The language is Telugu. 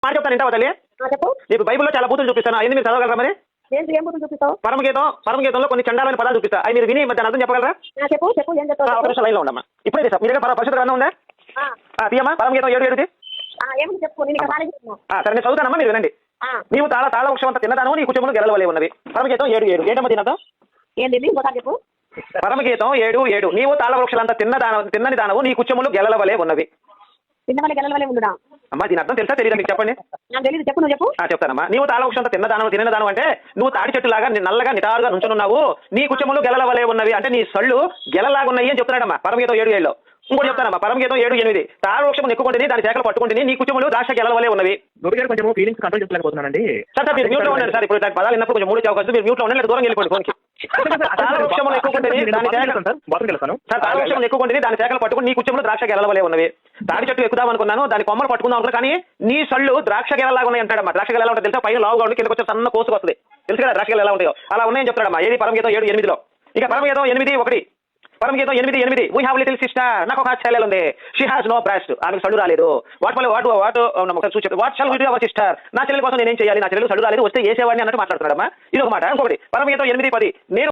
మాట చెప్తాను వింటావా తల్లి? చెప్పు. నీకు బైబిల్లో చాలా బూతులు చూపిస్తాను, అవన్నీ మీరు చదవగలరా మరి? ఏంటి ఏం బుద్ధులు చూపిస్తావు? పరమగీతంలో కొన్ని చండాలైన పదాలు చూపిస్తా, అవి మీరు విని మధ్య అర్థం చెప్పగలరా? చెప్పు చెప్పు ఏం చెప్తావు? ఒక నిమిషం లైన్లో ఉండమ్మా. ఇప్పుడే చేసా మీ దగ్గర పరిశుద్ధ గ్రంథం ఉందా? తీయమ్మా పరమగీతం 7:7. ఏమని చెప్పు, నేను సరే నేను చదువుతానమ్మా, మీరు వినండి. నీవు తాళ వృక్షం అంత తిన్నదానవు, నీ కుటుంబంలో గెలవలే ఉన్నవి. పరమగీతం 7:7 ఏంటమ్మా దీని అర్థం? ఏంటి ఇంకోసారి చెప్పు. పరమగీతం 7:7 నీవు తాళ వృక్షాలంతా తిన్నని దానవు, నీ కుటుంబంలో గెలవలే ఉన్నవి. తిన్నమని గెలవలే ఉండునా? అమ్మా దీని అర్థం తెలుసా తెలియదా మీకు? చెప్పండి. నాకు తెలియదు, చెప్పు నువ్వు చెప్పు. చెప్తానమ్మా. నీవు తాళ వృక్షం అంతా తిన్నదానం అంటే నువ్వు తాడి చెట్టులాగా నల్లగా నిటారుగా నుంచున్నావు, నీ కుటుంబంలో గెలవలే ఉన్నవి అంటే నీ సళ్ళు గెలలాగా ఉన్నాయి అని చెప్తున్నాడమ్మా పరమగీతం 7:7. ఇంకోటి చెప్తానమ్మా, పరమగీతం 7:8 తాళ వృక్షం ఎక్కుకుంటుంది, దాని శాఖలు పట్టుకుంటుంది, నీ కుటుంబంలో ద్రాక్ష గెలవలే ఉన్నవి. కొంచెం ఫీలింగ్స్ కంట్రోల్ చేసుకోలేకపోతున్నానండి సార్. మీరు మ్యూట్ లో ఉండండి సార్. ఇప్పుడు దాని పదాలు విన్నప్పుడు కొంచెం మూడు అవకాశం, మీరు మ్యూట్ లో ఉండండి, దూరం వెళ్ళిపోండి ఫోన్కి. తాళ వృక్షం ఎక్కుకుంటుంది, దాని శాఖలు పట్టుకుని నీ కుటుంబంలో ద్రాక్ష గెలవలే ఉన్నవి. తాడి చెట్టు ఎక్కుదాం అనుకున్నాను, దాని కొమ్మలు పట్టుకుందాం అనుకున్నా, కానీ నీ సళ్ళు ద్రాక్ష గెలలాగా ఉన్నాయి అంటాడమ్మా. ద్రాక్ష గెల ఎలా ఉంటుంది తెలుసా? పైన లావుగా ఉండి కిందకి వచ్చే సన్న కోసుకు వస్తుంది, తెలుసు కదా ద్రాక్ష గెల ఎలా ఉంటాయో అలా ఉన్నాయని చెప్తాడమ్మా. ఏది పరమగీతం 7:8లో. ఇక పరమగీతం 8:1 పరమగీతం 8:8 వీ హావ్ లిటిల్ సిస్టర్, నాకు ఒక చెల్లెలు ఉంది, షీ హాస్ నో బ్రెస్ట్, ఆమెకు సడు రాలేదు. What shall we do our sister, నా చెల్లెల కోసం నేనేం చేయాలి, నా చెల్లెలు సడు రాలేదు, వస్తే చేసేవాడిని అన్నట్టు మాట్లాడుతున్నాడమ్మా. ఇది ఒక మాట. ఇంకొకటి పరమగీతం 8:10 నేను